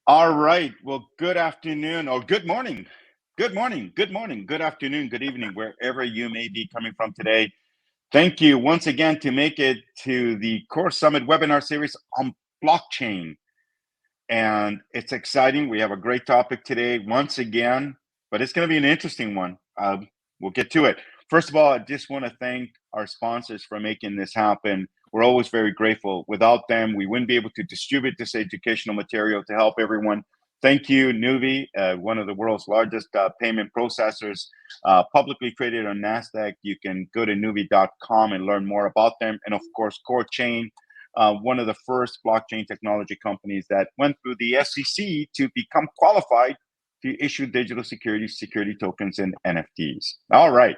All right. Well, good afternoon or good morning. Good morning. Good morning. Good afternoon. Good evening, wherever you may be coming from today. Thank you once again to make it to the KoreSummit webinar series on blockchain. And it's exciting. We have a great topic today once again, but it's going to be an interesting one. We'll get to it. First of all, I just want to thank our sponsors for making this happen. We're always very grateful. Without them, we wouldn't be able to distribute this educational material to help everyone. Thank you, Nuvei, one of the world's largest payment processors, publicly traded on NASDAQ. You can go to nuvei.com and learn more about them. And of course, KoreChain, one of the first blockchain technology companies that went through the SEC to become qualified to issue digital security tokens and NFTs. All right.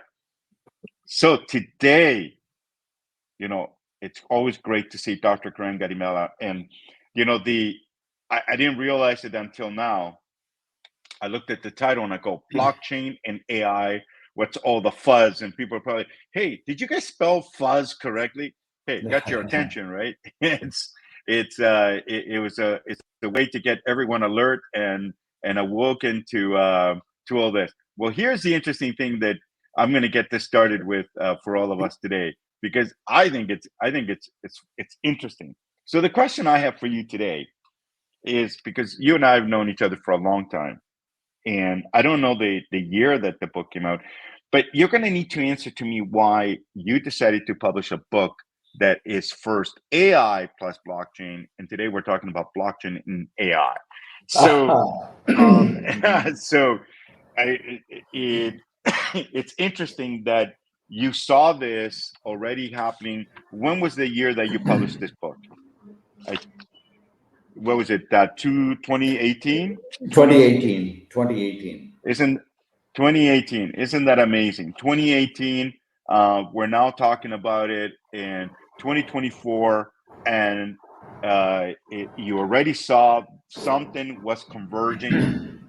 So today, it's always great to see Dr. Kiran Garimella. And, I didn't realize it until now. I looked at the title and I go, blockchain and AI, what's all the fuzz? And people are probably, hey, did you guys spell fuzz correctly? Hey, got your attention, right? It's a way to get everyone alert and awoken to all this. Well, here's the interesting thing that I'm going to get this started with for all of us today, because I think it's interesting. So the question I have for you today is, because you and I have known each other for a long time, and I don't know the year that the book came out, but you're going to need to answer to me why you decided to publish a book that is first AI plus blockchain, and today we're talking about blockchain and AI. So, it's interesting that you saw this already happening. When was the year that you published this book? What was it? 2018? 2018. Isn't 2018? Isn't that amazing? 2018. We're now talking about it in 2024, and you already saw something was converging.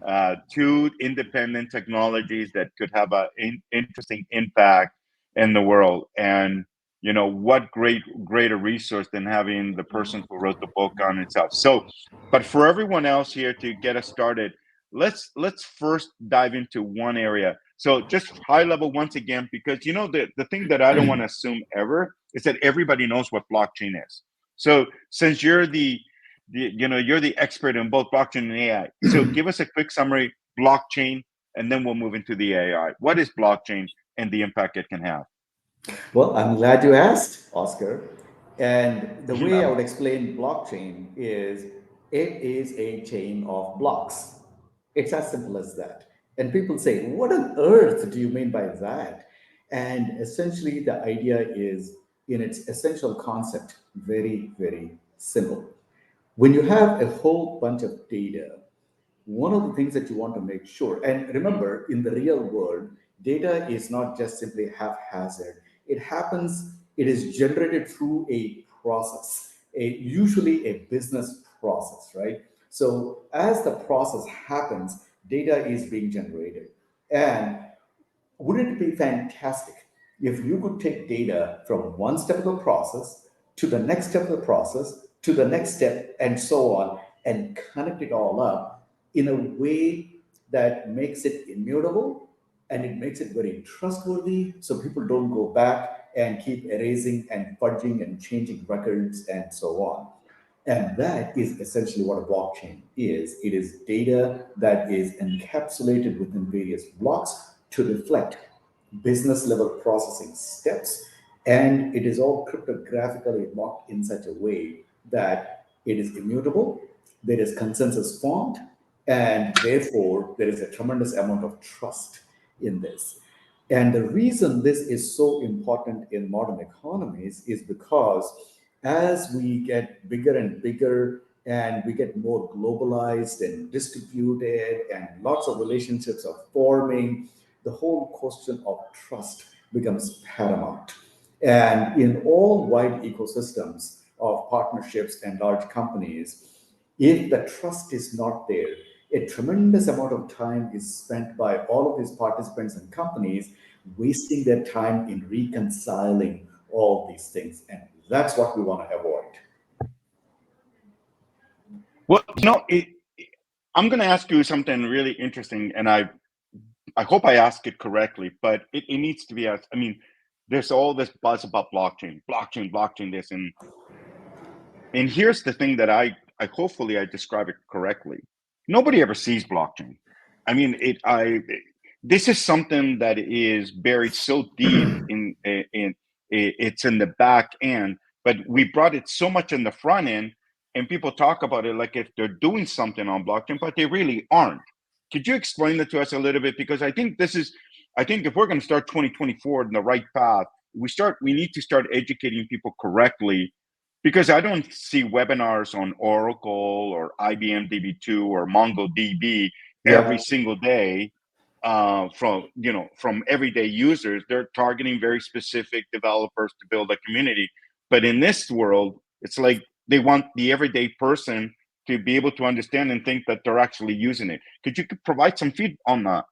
Two independent technologies that could have an interesting impact in the world. And what greater resource than having the person who wrote the book on itself. So, but for everyone else here, to get us started, let's first dive into one area. So just high level once again, because the thing that I don't want to assume ever is that everybody knows what blockchain is. So since you're you're the expert in both blockchain and AI, so give us a quick summary: blockchain, and then we'll move into the AI. What is blockchain and the impact it can have? Well, I'm glad you asked, Oscar. And the way I would explain blockchain is it is a chain of blocks. It's as simple as that. And people say, what on earth do you mean by that? And essentially, the idea is, in its essential concept, very, very simple. When you have a whole bunch of data, one of the things that you want to make sure, and remember, in the real world, data is not just simply haphazard. It is generated through a process, usually a business process, right? So as the process happens, data is being generated. And wouldn't it be fantastic if you could take data from one step of the process to the next step of the process to the next step and so on, and connect it all up in a way that makes it immutable and it makes it very trustworthy, so people don't go back and keep erasing and fudging and changing records and so on. And that is essentially what a blockchain is. It is data that is encapsulated within various blocks to reflect business level processing steps. And it is all cryptographically locked in such a way that it is immutable, there is consensus formed, and therefore there is a tremendous amount of trust in this. And the reason this is so important in modern economies is because as we get bigger and bigger and we get more globalized and distributed and lots of relationships are forming, the whole question of trust becomes paramount. And in all wide ecosystems of partnerships and large companies, if the trust is not there, a tremendous amount of time is spent by all of these participants and companies wasting their time in reconciling all these things. And that's what we want to avoid. Well, I'm going to ask you something really interesting, and I hope I ask it correctly, but it needs to be asked. I mean, there's all this buzz about blockchain, this, and here's the thing that I hopefully I describe it correctly. Nobody ever sees blockchain. I mean, this is something that is buried so deep in it's in the back end, but we brought it so much in the front end, and people talk about it like if they're doing something on blockchain, but they really aren't. Could you explain that to us a little bit? Because I think if we're going to start 2024 in the right path, we need to start educating people correctly, because I don't see webinars on Oracle or IBM DB2 or MongoDB every Yeah. single day from everyday users. They're targeting very specific developers to build a community. But in this world, it's like they want the everyday person to be able to understand and think that they're actually using it. Could you provide some feedback on that?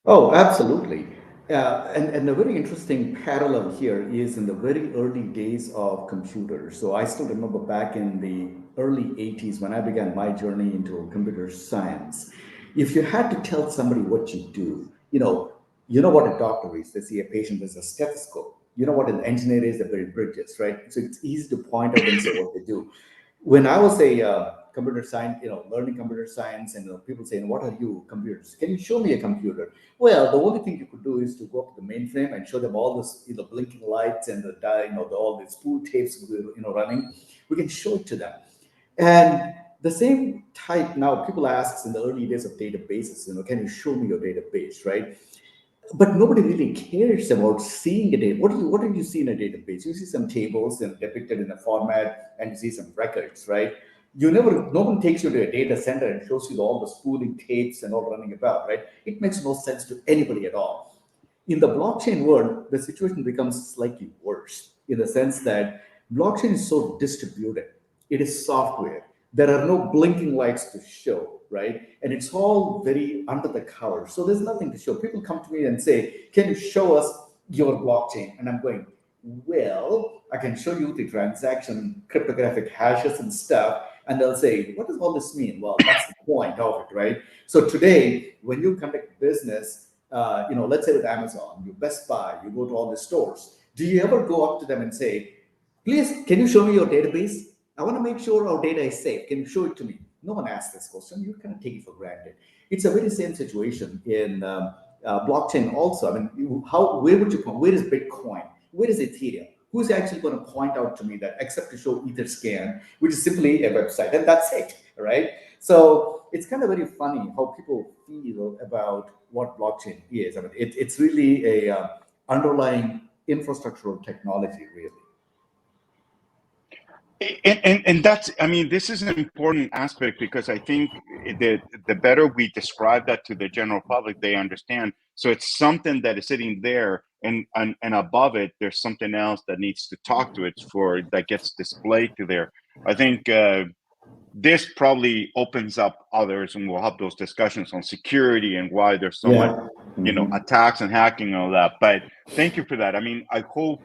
Oh, absolutely. And a very interesting parallel here is in the very early days of computers. So I still remember back in the early 80s when I began my journey into computer science. If you had to tell somebody what you do, you know what a doctor is. They see a patient with a stethoscope. You know what an engineer is. They build bridges, right? So it's easy to point out and say what they do. When I was a computer science, learning computer science, and people saying, "What are you, computers? Can you show me a computer?" Well, the only thing you could do is to go up to the mainframe and show them all this, blinking lights and all the spool tapes, running. We can show it to them, and the same type now people ask in the early days of databases, can you show me your database, right? But nobody really cares about seeing a data. What do you see in a database? You see some tables and depicted in a format, and you see some records, right? No one takes you to a data center and shows you all the spooling tapes and all running about, right? It makes no sense to anybody at all. In the blockchain world, the situation becomes slightly worse in the sense that blockchain is so distributed. It is software. There are no blinking lights to show, right? And it's all very under the cover. So there's nothing to show. People come to me and say, "Can you show us your blockchain?" And I'm going, "Well, I can show you the transaction cryptographic hashes and stuff." And they'll say, "What does all this mean?" Well, that's the point of it, right? So today, when you conduct business, let's say with Amazon, you Best Buy, you go to all the stores. Do you ever go up to them and say, "Please, can you show me your database? I want to make sure our data is safe. Can you show it to me?" No one asks this question. You kind of take it for granted. It's a very same situation in blockchain also. I mean, where would you point? Where is Bitcoin? Where is Ethereum? Who's actually going to point out to me that except to show Etherscan, which is simply a website, and that's it, right? So it's kind of very funny how people feel about what blockchain is. I mean, it's really a underlying infrastructural technology, really. And that's, I mean, this is an important aspect, because I think the better we describe that to the general public, they understand. So it's something that is sitting there, and above it, there's something else that needs to talk to it that gets displayed to there. I think this probably opens up others, and we'll have those discussions on security and why there's so much, Yeah. Mhm. attacks and hacking and all that. But thank you for that. I mean, I hope,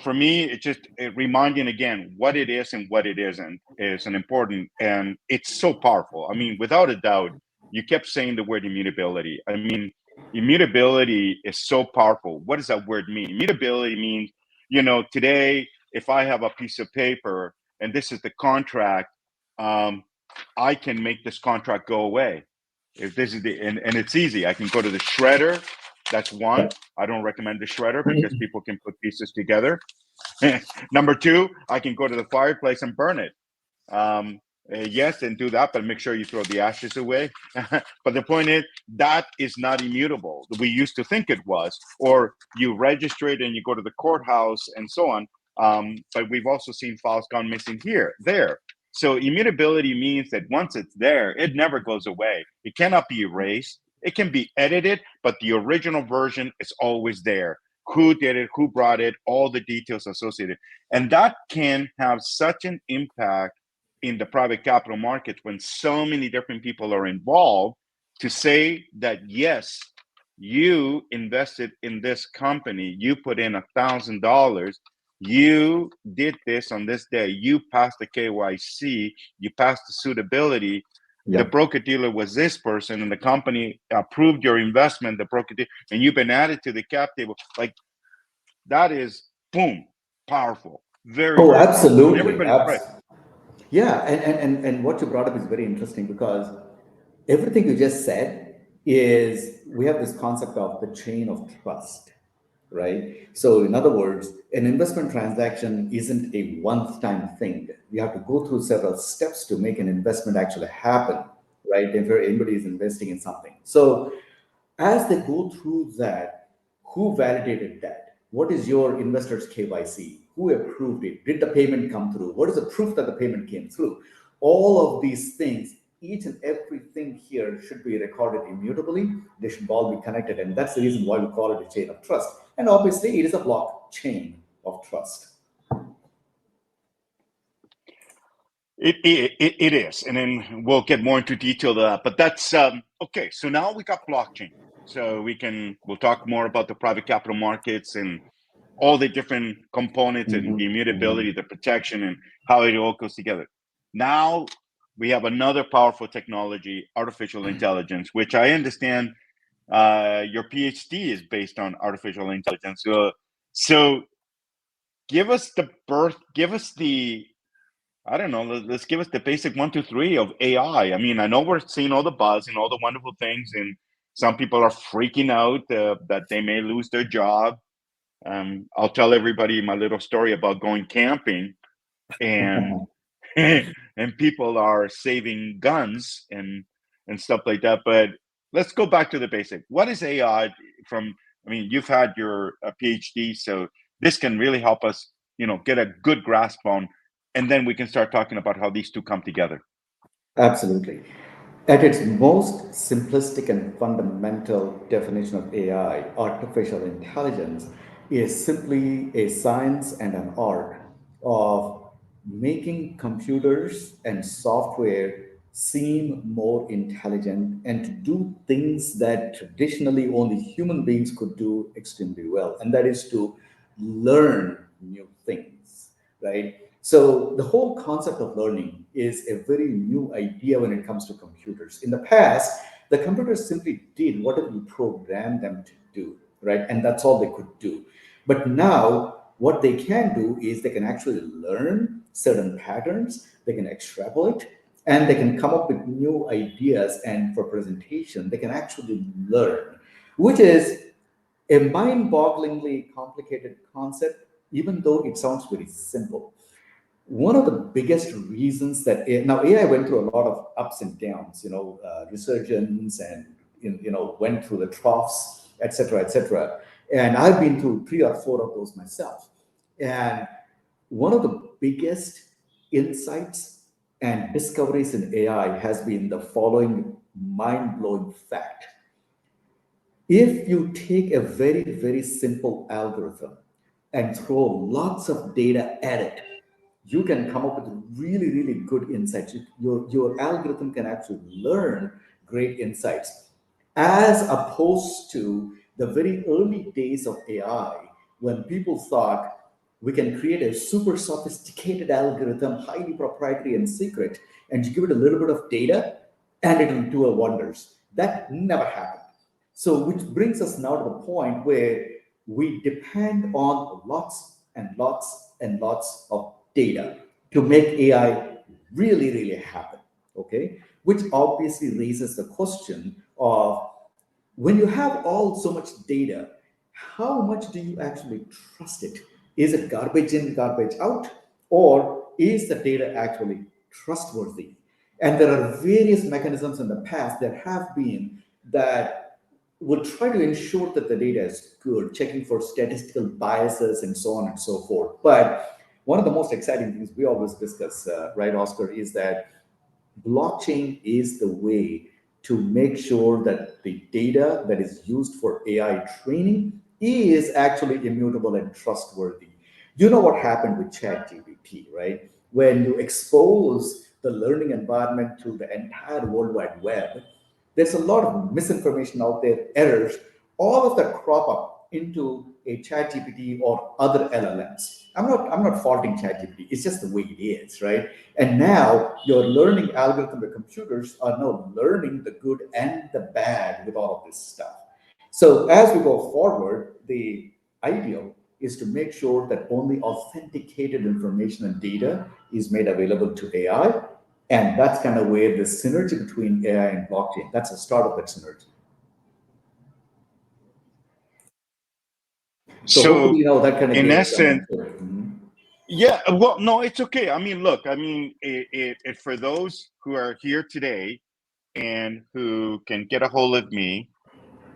for me, it's just reminding again what it is and what it isn't is an important, and it's so powerful. I mean, without a doubt, you kept saying the word immutability. I mean, immutability is so powerful. What does that word mean? Immutability means, today, if I have a piece of paper and this is the contract, um, I can make this contract go away. If this is and it's easy. I can go to the shredder. That's one. I don't recommend the shredder because people can put pieces together. Number two, I can go to the fireplace and burn it. Yes, and do that, but make sure you throw the ashes away. But the point is, that is not immutable. We used to think it was, or you register it and you go to the courthouse and so on. But we've also seen files gone missing there. So immutability means that once it's there, it never goes away. It cannot be erased. It can be edited, but the original version is always there. Who did it, who brought it, all the details associated. And that can have such an impact in the private capital market when so many different people are involved, to say that, yes, you invested in this company, you put in $1,000, you did this on this day, you passed the KYC, you passed the suitability. the broker-dealer was this person, and the company approved your investment, the broker-dealer, and you've been added to the cap table. Like, that is, boom, powerful. Very, very powerful. And Absolutely. everybody's right. Yeah, and what you brought up is very interesting, because everything you just said is, we have this concept of the chain of trust, right? So in other words, an investment transaction isn't a one-time thing. You have to go through several steps to make an investment actually happen, right? If anybody is investing in something. So as they go through that, who validated that? What is your investor's KYC? Who approved it? Did the payment come through? What is the proof that the payment came through? All of these things, each and everything here should be recorded immutably. They should all be connected. And that's the reason why we call it a chain of trust. And obviously, it is a blockchain of trust. It is, and then we'll get more into detail of that. But that's okay. So now we got blockchain, so we'll talk more about the private capital markets and all the different components and the immutability, the protection, and how it all goes together. Now we have another powerful technology, artificial intelligence, which I understand your PhD is based on artificial intelligence. So give us the I don't know. Let's give us the basic 1, 2, 3 of AI. I mean, I know we're seeing all the buzz and all the wonderful things, and some people are freaking out that they may lose their job. I'll tell everybody my little story about going camping, and and people are saving guns and stuff like that. But let's go back to the basic. What is AI? I mean, you've had your PhD, so this can really help us, get a good grasp on, and then we can start talking about how these two come together. Absolutely. At its most simplistic and fundamental definition of AI, artificial intelligence is simply a science and an art of making computers and software seem more intelligent and to do things that traditionally only human beings could do extremely well. And that is to learn new things, right? So the whole concept of learning is a very new idea when it comes to computers. In the past, the computers simply did whatever you programmed them to do, right? And that's all they could do. But now, what they can do is they can actually learn certain patterns, they can extrapolate, and they can come up with new ideas. And for presentation, they can actually learn, which is a mind-bogglingly complicated concept, even though it sounds very simple. One of the biggest reasons that now AI went through a lot of ups and downs, resurgence, and went through the troughs, etc., etc. And I've been through 3 or 4 of those myself. And one of the biggest insights and discoveries in AI has been the following mind-blowing fact. If you take a very, very simple algorithm and throw lots of data at it, you can come up with really, really good insights. Your algorithm can actually learn great insights, as opposed to the very early days of AI, when people thought we can create a super sophisticated algorithm, highly proprietary and secret, and you give it a little bit of data and it will do wonders. That never happened. So, which brings us now to the point where we depend on lots and lots and lots of data to make AI really, really happen. Okay, which obviously raises the question of, when you have all so much data, how much do you actually trust it? Is it garbage in, garbage out, or is the data actually trustworthy? And there are various mechanisms in the past that have been that will try to ensure that the data is good, checking for statistical biases and so on and so forth. But one of the most exciting things we always discuss, right, Oscar, is that blockchain is the way to make sure that the data that is used for AI training is actually immutable and trustworthy. You know what happened with ChatGPT, right? When you expose the learning environment to the entire World Wide Web, there's a lot of misinformation out there, errors, all of that crop up into a ChatGPT or other LLMs. I'm not faulting ChatGPT. It's just the way it is, right? And now your learning algorithm, the computers are now learning the good and the bad with all of this stuff. So as we go forward, the ideal is to make sure that only authenticated information and data is made available to AI. And that's kind of where the synergy between AI and blockchain, that's the start of that synergy. So So, hopefully, that kind of in gave some essence, input. Mhm. yeah, well, no, it's okay. I mean, look, I mean, it for those who are here today and who can get a hold of me,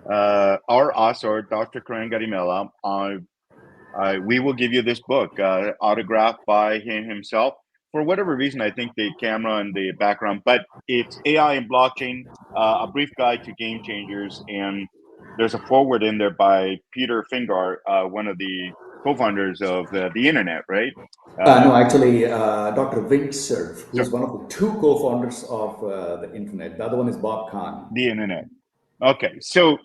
or us, or Dr. Kiran Garimella, we will give you this book, autographed by him himself. For whatever reason, I think the camera and the background, but it's AI and blockchain, a brief guide to game changers, and there's a forward in there by Peter Fingar, one of the co-founders of the internet, right? No, Uh, actually, Dr. Wintzer, who so is one of the two co-founders of the internet. The other one is Bob Kahn. the internet. Okay, so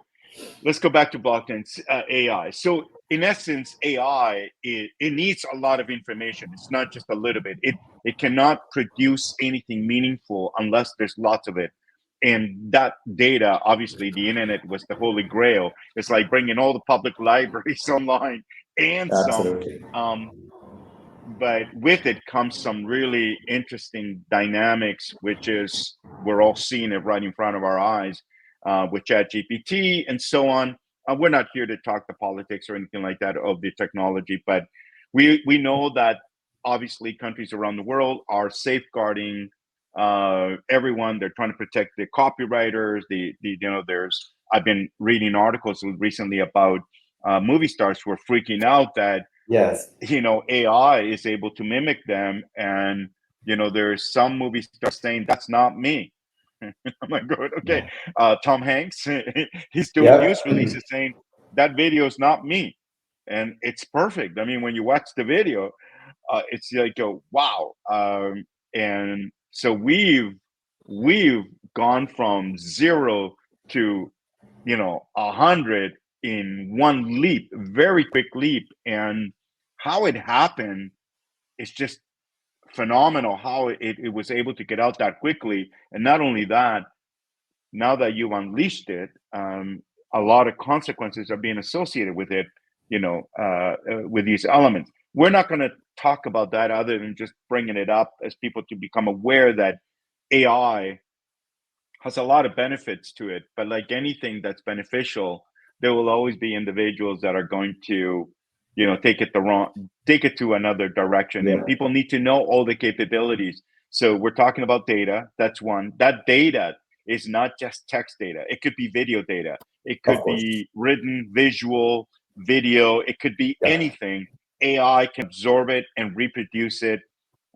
let's go back to blockchain AI. So in essence, AI it needs a lot of information. It's not just a little bit. It cannot produce anything meaningful unless there's lots of it. And that data, obviously, the internet was the holy grail. It's like bringing all the public libraries online and some. Absolutely. But with it comes some really interesting dynamics, which is we're all seeing it right in front of our eyes with ChatGPT and so on. We're not here to talk the politics or anything like that of the technology, but we know that obviously countries around the world are safeguarding everyone. They're trying to protect the copywriters. There's I've been reading articles recently about movie stars who are freaking out that Yes. AI is able to mimic them, and there's some movie stars saying that's not me. I'm like, good, okay. Yeah. Tom Hanks, he's doing news Yep. releases saying that video is not me, and it's perfect. I mean, when you watch the video, it's like, wow. And so we've gone from zero to 100 in one leap, very quick leap. And how it happened is just phenomenal, how it was able to get out that quickly. And not only that, now that you've unleashed it, a lot of consequences are being associated with it, with these elements. We're not going to talk about that other than just bringing it up as people to become aware that AI has a lot of benefits to it, but like anything that's beneficial, there will always be individuals that are going to, take it to another direction, and Yep. people need to know all the capabilities. So we're talking about data. That's one. That data is not just text data. It could be video data. It Of could course. be written, visual, video. It could be Yeah. anything. AI can absorb it and reproduce it.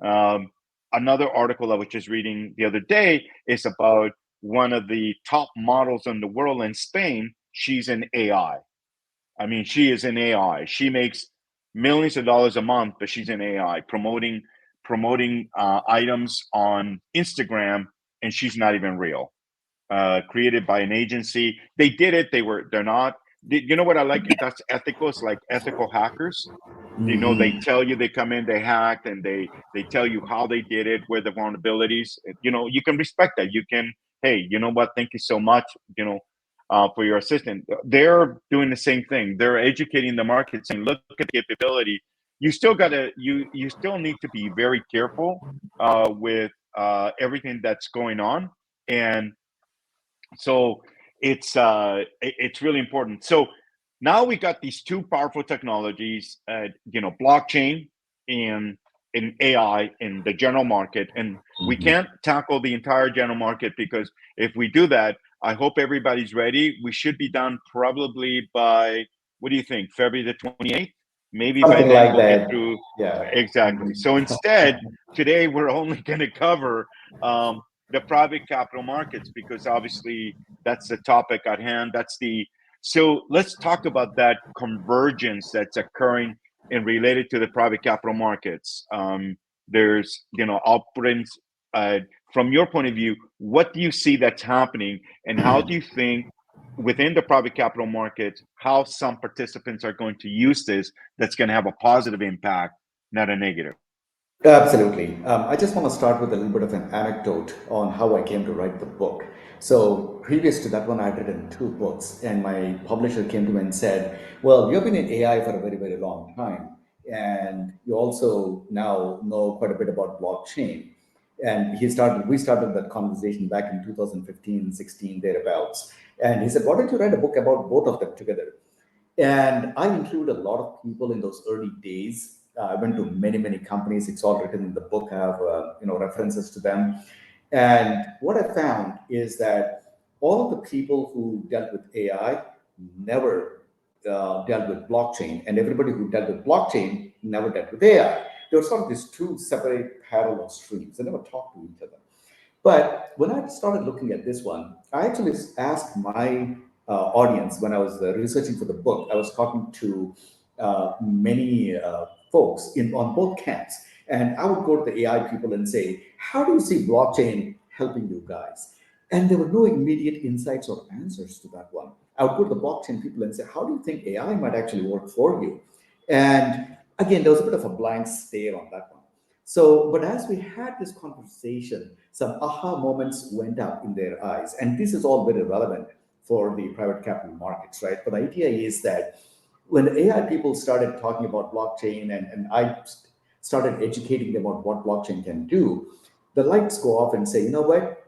Um, Another article I was just reading the other day is about one of the top models in the world in Spain. She's an AI. I mean, she is an AI. She makes millions of dollars a month, but she's an AI promoting items on Instagram, and she's not even real. Created by an agency. They did it. They're not. You know what I like? That's ethical. It's like ethical hackers. They Hmm. tell you they come in, they hacked, and they tell you how they did it, where the vulnerabilities. You can respect that. You can, hey, you know what? Thank you so much. For your assistant, they're doing the same thing. They're educating the market, saying, look at the capability. You still need to be very careful with everything that's going on, and so it's really important. So now we got these two powerful technologies, blockchain and AI in the general market, and we Hmm. can't tackle the entire general market, because if we do that, I hope everybody's ready. We should be done probably by, what do you think, February the 28th? Maybe by Something then like we'll get that. through. Yeah. Exactly. So instead, today we're only going to cover the private capital markets, because obviously that's the topic at hand. So let's talk about that convergence that's occurring and related to the private capital markets. I'll put in, uh, from your point of view, what do you see that's happening, and how do you think within the private capital markets, how some participants are going to use this that's going to have a positive impact not a negative. Absolutely. I just want to start with a little bit of an anecdote on how I came to write the book. So, previous to that one, I had written two books, and my publisher came to me and said, "Well, you've been in AI for a very, very long time, and you also now know quite a bit about blockchain." And we started that conversation back in 2015, 16, thereabouts. And he said, "Why don't you write a book about both of them together?" And I include a lot of people in those early days. I went to many, many companies. It's all written in the book. I have references to them. And what I found is that all of the people who dealt with AI never dealt with blockchain, and everybody who dealt with blockchain never dealt with AI. There were sort of these two separate parallel streams. They never talked to each other. But when I started looking at this one, I actually asked my audience when I was researching for the book. I was talking to many folks on both camps, and I would go to the AI people and say, "How do you see blockchain helping you guys?" And there were no immediate insights or answers to that one. I would go to the blockchain people and say, "How do you think AI might actually work for you?" And again, there was a bit of a blank stare on that one. So, but as we had this conversation, some aha moments went up in their eyes. And this is all very relevant for the private capital markets, right? But the idea is that when AI people started talking about blockchain and I started educating them on what blockchain can do, the lights go off and say, "You know what?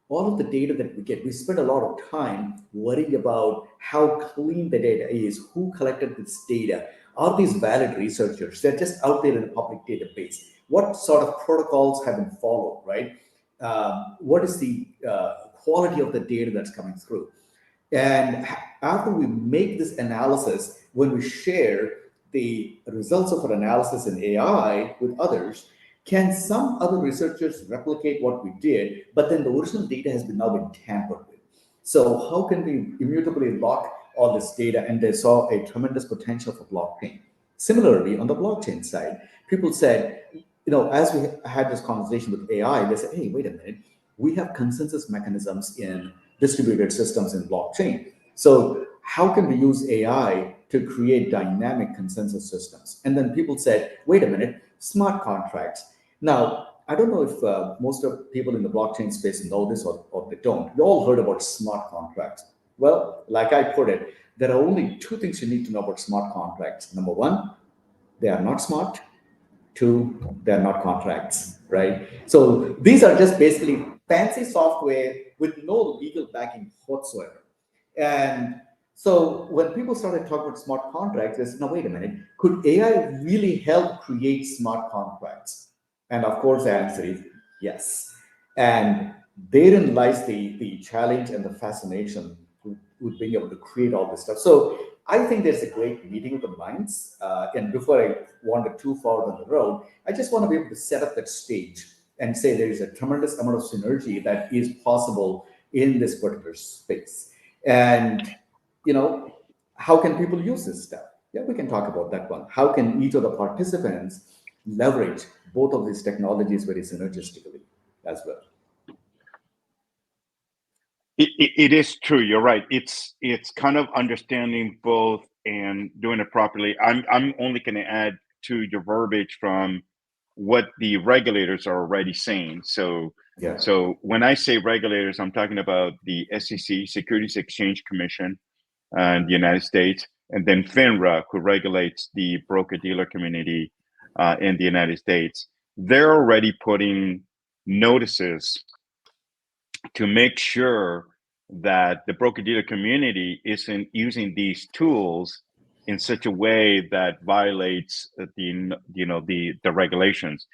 All of the data that we get, we spend a lot of time worrying about how clean the data is, who collected this data. Are these valid researchers? They're just out there in a public database. What sort of protocols have been followed, right? What is the quality of the data that's coming through?" And after we make this analysis, when we share the results of our analysis in AI with others, can some other researchers replicate what we did, but then the original data has been now been tampered with? So how can we immutably lock all this data? And they saw a tremendous potential for blockchain. Similarly, on the blockchain side, people said, as we had this conversation with AI, they said, "Hey, wait a minute, we have consensus mechanisms in distributed systems in blockchain. So how can we use AI to create dynamic consensus systems?" And then people said, "Wait a minute, smart contracts." Now, I don't know if most of people in the blockchain space know this or they don't. You all heard about smart contracts. Well, like I put it, there are only two things you need to know about smart contracts. Number one, they are not smart. Two, they're not contracts, right? So these are just basically fancy software with no legal backing whatsoever. And so when people started talking about smart contracts, they said, "No, wait a minute, could AI really help create smart contracts?" And of course, the answer is yes. And therein lies the challenge and the fascination with being able to create all this stuff. So I think there's a great meeting of the minds. And before I wander too far down the road, I just want to be able to set up that stage and say there is a tremendous amount of synergy that is possible in this particular space. And, how can people use this stuff? Yeah, we can talk about that one. How can each of the participants leverage both of these technologies very synergistically as well? It is true. You're right. It's kind of understanding both and doing it properly. I'm only going to add to your verbiage from what the regulators are already saying. So Yeah. so when I say regulators, I'm talking about the SEC, Securities Exchange Commission, in the United States, and then FINRA, who regulates the broker dealer community in the United States. They're already putting notices to make sure that the broker dealer community isn't using these tools in such a way that violates the regulations.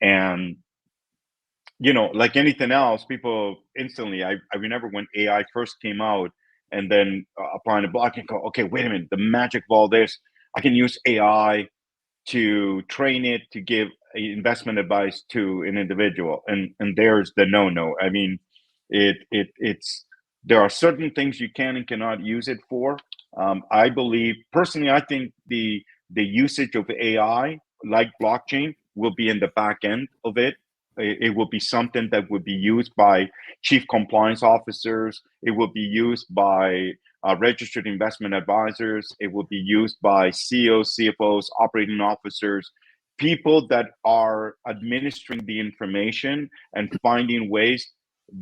And like anything else, people instantly, I remember when AI first came out, and then applying a block and go, "Okay, wait a minute, the magic of all this, I can use AI to train it to give investment advice to an individual." And there's the no. I mean, it's there are certain things you can and cannot use it for. I believe personally, I think the usage of AI like blockchain will be in the back end of it. It will be something that would be used by chief compliance officers. It will be used by registered investment advisors. It will be used by CEOs, CFOs, operating officers. people that are administering the information and finding ways,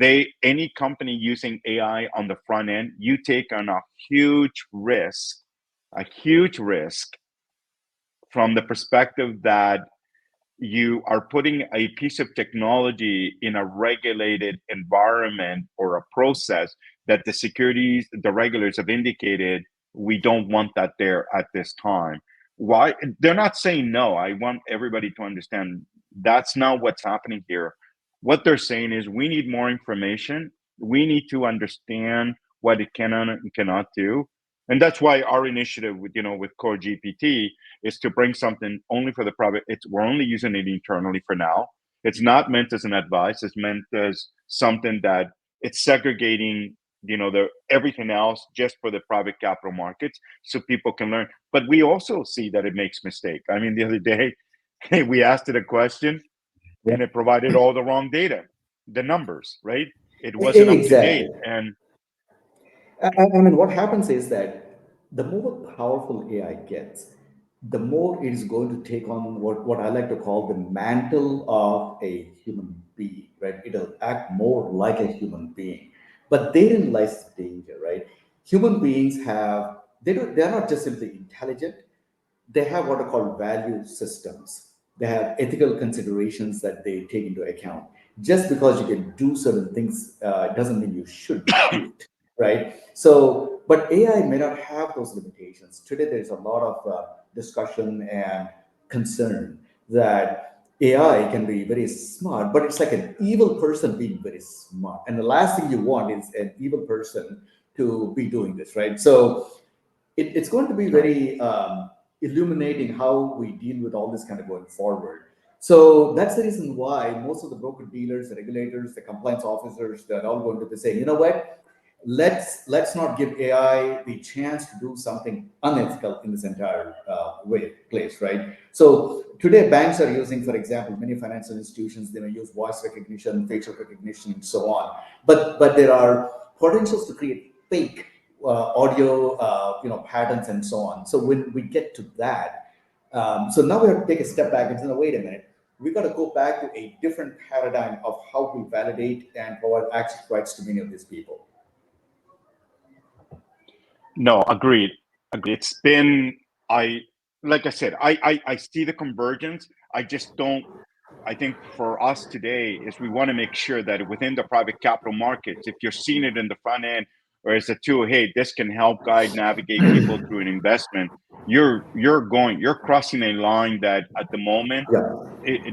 any company using AI on the front end, you take on a huge risk from the perspective that you are putting a piece of technology in a regulated environment or a process that the regulators have indicated we don't want that there at this time. Why? They're not saying no. I want everybody to understand that's not what's happening here. What they're saying is we need more information. We need to understand what it can and cannot do. And that's why our initiative with Core GPT is to bring something only for the private. We're only using it internally for now. It's not meant as an advice. It's meant as something that it's segregating, everything else just for the private capital markets so people can learn. But we also see that it makes mistakes. I mean, the other day, we asked it a question and it provided all the wrong data, the numbers, right? It wasn't up to Exactly. date. And I mean, what happens is that the more powerful AI gets, the more it is going to take on what I like to call the mantle of a human being, right? It'll act more like a human being. But therein lies the danger, right? Human beings they're not just simply intelligent, they have what are called value systems. They have ethical considerations that they take into account. Just because you can do certain things doesn't mean you should do it, right? So, but AI may not have those limitations. Today, there's a lot of discussion and concern that AI can be very smart, but it's like an evil person being very smart. And the last thing you want is an evil person to be doing this, right? So, it's going to be very illuminating how we deal with all this kind of going forward. So that's the reason why most of the broker dealers, the regulators, the compliance officers, they're all going to be saying, you know what, let's not give AI the chance to do something unethical in this entire place, right? So today, banks are using, for example, many financial institutions, they may use voice recognition, facial recognition, and so on. But there are potentials to create fake audio, patterns and so on. So when we get to that, so now we have to take a step back and say, no, wait a minute, we got to go back to a different paradigm of how we validate and provide access rights to many of these people. no, agreed. It's been, like I said, I see the convergence. I just don't. I think for us today is we want to make sure that within the private capital markets, if you're seeing it in the front end or as a tool, hey, this can help guide navigate people through an investment. You're crossing a line that at the moment Yeah,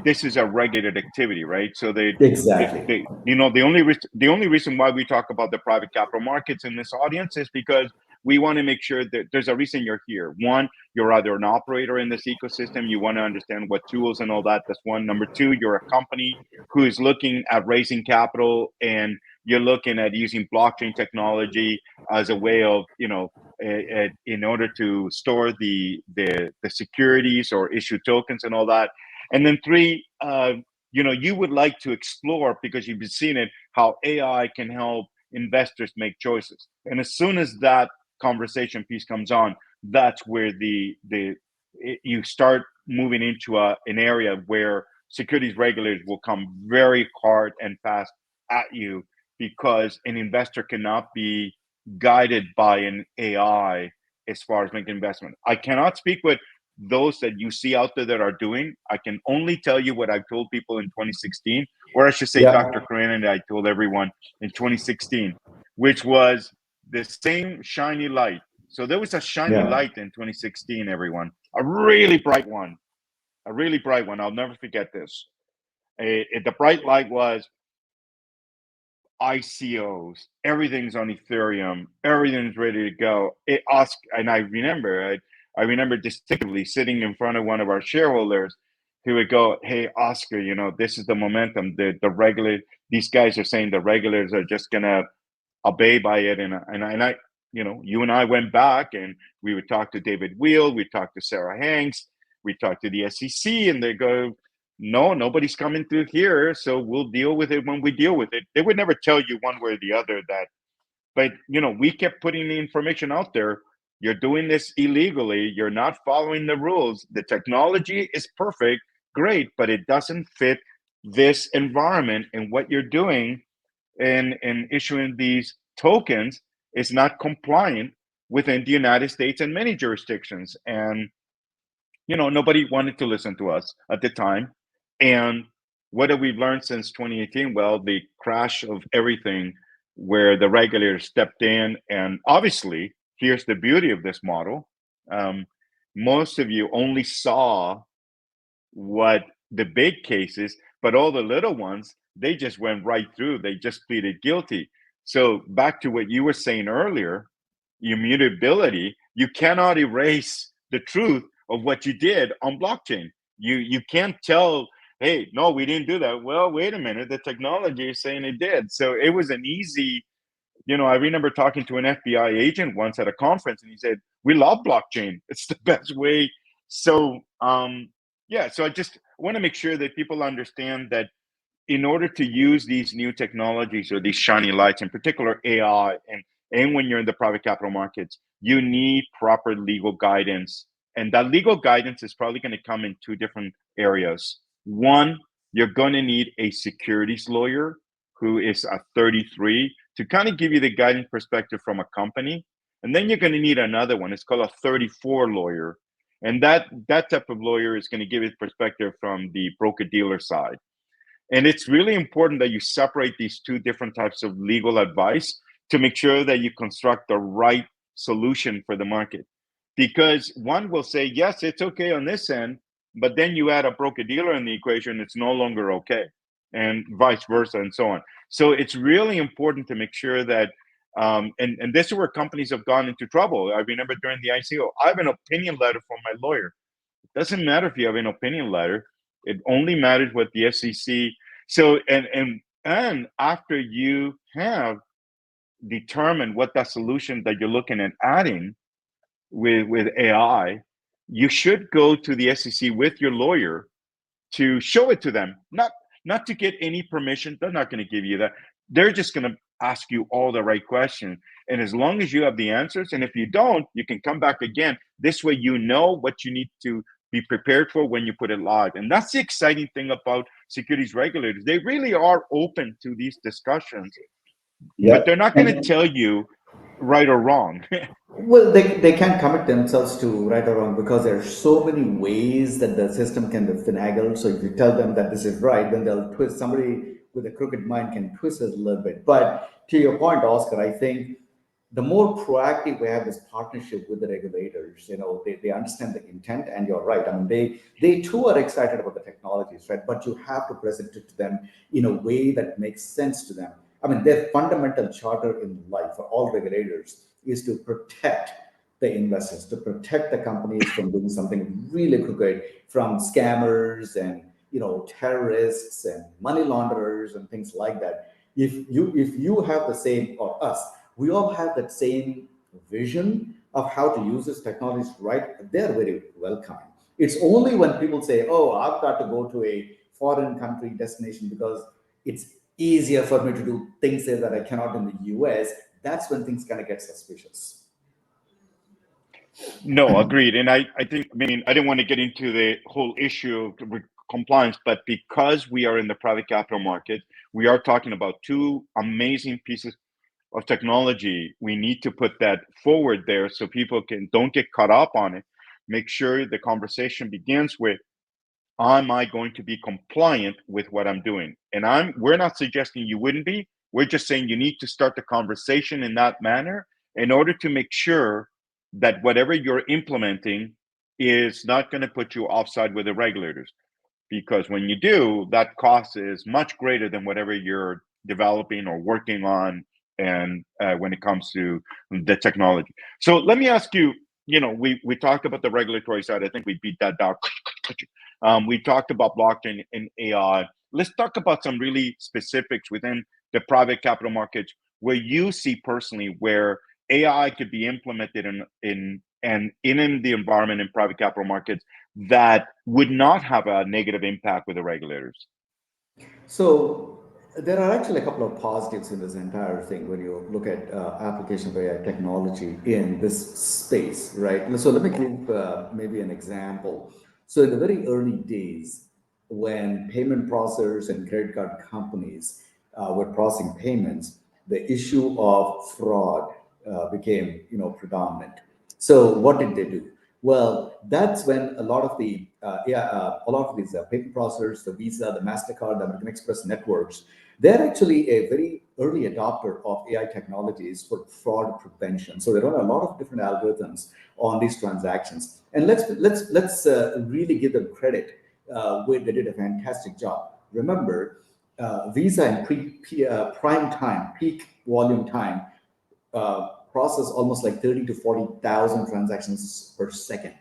this is a regulated activity, right? So exactly. the only reason why we talk about the private capital markets in this audience is because we want to make sure that there's a reason you're here. One, you're either an operator in this ecosystem, you want to understand what tools and all that. That's one. Number two, you're a company who is looking at raising capital and you're looking at using blockchain technology as a way of, in order to store the securities or issue tokens and all that. And then three, you would like to explore because you've been seeing it, how AI can help investors make choices. And as soon as that conversation piece comes on, that's where you start moving into an area where securities regulators will come very hard and fast at you because an investor cannot be guided by an AI as far as making investment. I cannot speak with those that you see out there that are doing. I can only tell you what I've told people in 2016, or I should say, Dr. Yeah, Kiran and I told everyone in 2016, which was the same shiny light. So there was a shiny yeah, light in 2016, everyone, a really bright one, a really bright one. I'll never forget this. The bright light was ICOs, everything's on Ethereum, everything's ready to go. And I remember distinctly sitting in front of one of our shareholders who would go, "Hey, Oscar, this is the momentum. These guys are saying the regulators are just gonna obey by it." And I, you and I went back and we would talk to David Wheel, we talked to Sarah Hanks, we talked to the SEC, and they go, "No, nobody's coming through here, so we'll deal with it when we deal with it." They would never tell you one way or the other that, but we kept putting the information out there. You're doing this illegally. You're not following the rules. The technology is perfect. great, but it doesn't fit this environment, and what you're doing in issuing these tokens is not compliant within the United States and many jurisdictions. And nobody wanted to listen to us at the time. And what have we learned since 2018? Well, the crash of everything, where the regulators stepped in. And obviously, here's the beauty of this model. Most of you only saw what the big cases, but all the little ones, they just went right through. They just pleaded guilty. So back to what you were saying earlier, immutability, you cannot erase the truth of what you did on blockchain. You can't tell, hey, no, we didn't do that. Well, wait a minute, the technology is saying it did. So it was an easy, I remember talking to an FBI agent once at a conference, and he said, we love blockchain. It's the best way. So yeah, so I just want to make sure that people understand that in order to use these new technologies or these shiny lights, in particular AI, and when you're in the private capital markets, you need proper legal guidance. And that legal guidance is probably going to come in two different areas. One, you're going to need a securities lawyer who is a 33 to kind of give you the guidance perspective from a company. And then you're going to need another one. It's called a 34 lawyer. And that type of lawyer is going to give you perspective from the broker-dealer side. And it's really important that you separate these two different types of legal advice to make sure that you construct the right solution for the market. Because one will say, yes, it's okay on this end, but then you add a broker dealer in the equation, it's no longer okay, and vice versa, and so on. So it's really important to make sure that, and this is where companies have gone into trouble. I remember during the ICO, I have an opinion letter from my lawyer. It doesn't matter if you have an opinion letter. It only matters what the SEC. So and after you have determined what that solution that you're looking at adding with AI, you should go to the SEC with your lawyer to show it to them. Not to get any permission. They're not going to give you that. They're just going to ask you all the right questions. And as long as you have the answers, and if you don't, you can come back again. This way you know what you need to be prepared for when you put it live. And that's the exciting thing about securities regulators. They really are open to these discussions, but they're not going to tell you right or wrong. Well, they can't commit themselves to right or wrong because there are so many ways that the system can be finagled. So if you tell them that this is right, then they'll twist. Somebody with a crooked mind can twist it a little bit. But to your point, Oscar, I think the more proactive we have this partnership with the regulators, they understand the intent, and you're right. I mean, they too are excited about the technologies, right? But you have to present it to them in a way that makes sense to them. I mean, their fundamental charter in life for all regulators is to protect the investors, to protect the companies from doing something really crooked, from scammers and terrorists and money launderers and things like that. If you have the same, or us, we all have that same vision of how to use this technology right, they're very welcoming. It's only when people say, oh, I've got to go to a foreign country destination because it's easier for me to do things there that I cannot in the US, that's when things kind of get suspicious. No, agreed. And I think, I didn't want to get into the whole issue of compliance, but because we are in the private capital market, we are talking about two amazing pieces of technology. We need to put that forward there so people don't get caught up on it. Make sure the conversation begins with, am I going to be compliant with what I'm doing? And we're not suggesting you wouldn't be. We're just saying you need to start the conversation in that manner in order to make sure that whatever you're implementing is not going to put you offside with the regulators. Because when you do, that cost is much greater than whatever you're developing or working on, and when it comes to the technology. So let me ask you, we talked about the regulatory side. I think we beat that down. We talked about blockchain and AI. Let's talk about some really specifics within the private capital markets where you see personally where AI could be implemented in the environment in private capital markets that would not have a negative impact with the regulators. So there are actually a couple of positives in this entire thing when you look at application of AI technology in this space, right? So let me give maybe an example. So in the very early days, when payment processors and credit card companies were processing payments, the issue of fraud became, predominant. So what did they do? Well, that's when a lot of these payment processors, the Visa, the Mastercard, the American Express networks, they're actually a very early adopter of AI technologies for fraud prevention. So they run a lot of different algorithms on these transactions, and let's really give them credit. Where they did a fantastic job. Remember, Visa in prime time, peak volume time, process almost like 30 to 40,000 transactions per second.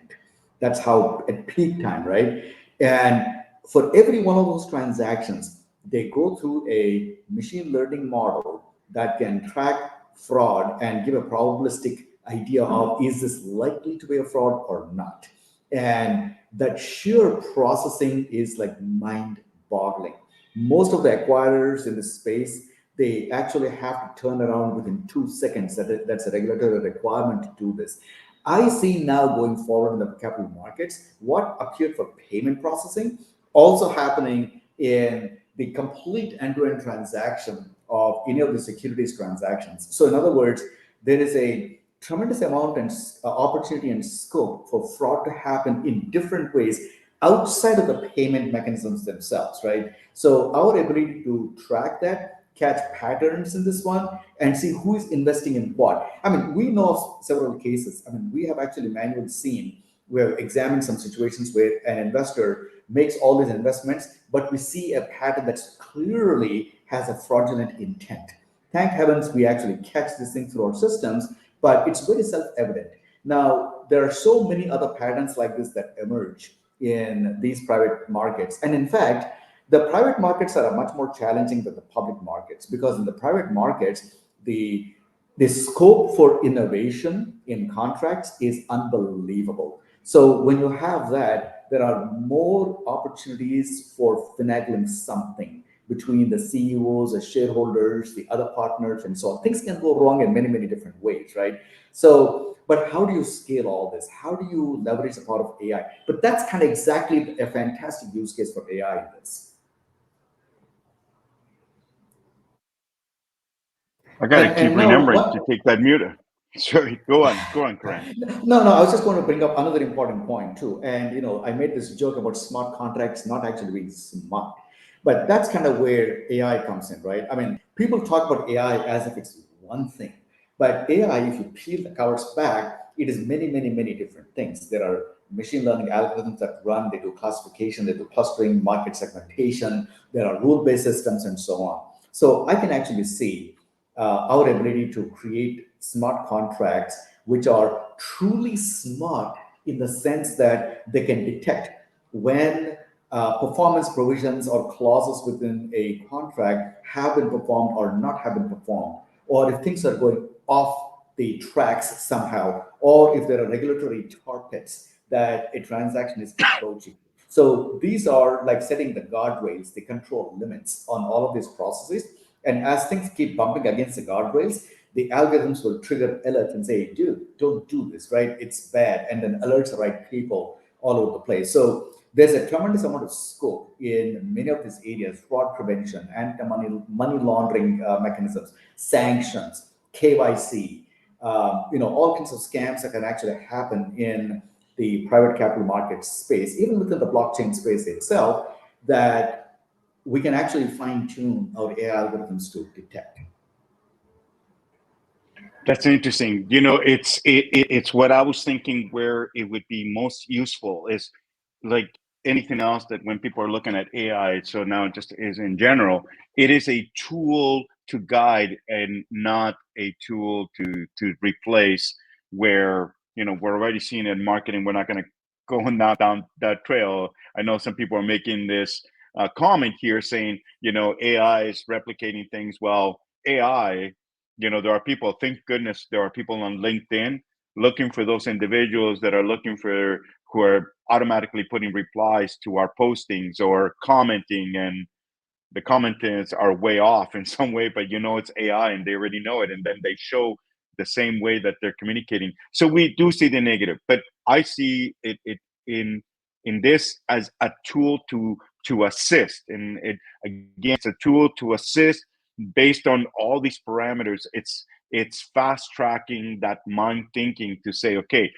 That's how at peak time, right? And for every one of those transactions, they go through a machine learning model that can track fraud and give a probabilistic idea of is this likely to be a fraud or not. And that sheer processing is like mind boggling. Most of the acquirers in this space, they actually have to turn around within 2 seconds. That's a regulatory requirement to do this. I see now going forward in the capital markets what appeared for payment processing also happening in the complete end-to-end transaction of any of the securities transactions. So in other words, there is a tremendous amount and opportunity and scope for fraud to happen in different ways outside of the payment mechanisms themselves, right? So our ability to track that, catch patterns in this one, and see who is investing in what. I mean, we know of several cases. I mean, we have actually manually seen, we have examined some situations where an investor makes all these investments, but we see a pattern that clearly has a fraudulent intent. Thank heavens we actually catch this thing through our systems, but it's very self-evident. Now, there are so many other patterns like this that emerge in these private markets. And in fact, the private markets are much more challenging than the public markets, because in the private markets, the scope for innovation in contracts is unbelievable. So when you have that, there are more opportunities for finagling something between the CEOs, the shareholders, the other partners, and so on. Things can go wrong in many, many different ways, right? So, but how do you scale all this? How do you leverage the power of AI? But that's kind of exactly a fantastic use case for AI in this. I gotta keep And now, remembering to what? take that mute. Sorry, go on, Kiran. No, I was just going to bring up another important point too. And I made this joke about smart contracts not actually being smart, but that's kind of where AI comes in, right? I mean, people talk about AI as if it's one thing, but AI, if you peel the covers back, it is many, many, many different things. There are machine learning algorithms that run, they do classification, they do clustering, market segmentation, there are rule-based systems, and so on. So I can actually see our ability to create smart contracts which are truly smart in the sense that they can detect when performance provisions or clauses within a contract have been performed or not have been performed, or if things are going off the tracks somehow, or if there are regulatory tar pits that a transaction is approaching. So these are like setting the guardrails, the control limits on all of these processes. And as things keep bumping against the guardrails, the algorithms will trigger alerts and say, dude, don't do this, right? It's bad. And then alerts the right people all over the place. So there's a tremendous amount of scope in many of these areas: fraud prevention, anti-money laundering mechanisms, sanctions, KYC, all kinds of scams that can actually happen in the private capital market space, even within the blockchain space itself, that we can actually fine tune our AI algorithms to detect. That's interesting. It's what I was thinking. Where it would be most useful is like anything else, that when people are looking at AI. So now, just is in general, it is a tool to guide and not a tool to replace. Where we're already seeing it in marketing. We're not going to go now down that trail. I know some people are making this comment here saying AI is replicating things. Well, AI, there are people, thank goodness there are people on LinkedIn looking for those individuals that are looking for, who are automatically putting replies to our postings or commenting, and the commenters are way off in some way, but it's AI and they already know it, and then they show the same way that they're communicating. So we do see the negative, but I see it in this as a tool to to assist, and again, it's a tool to assist based on all these parameters. It's fast tracking that mind thinking to say, okay,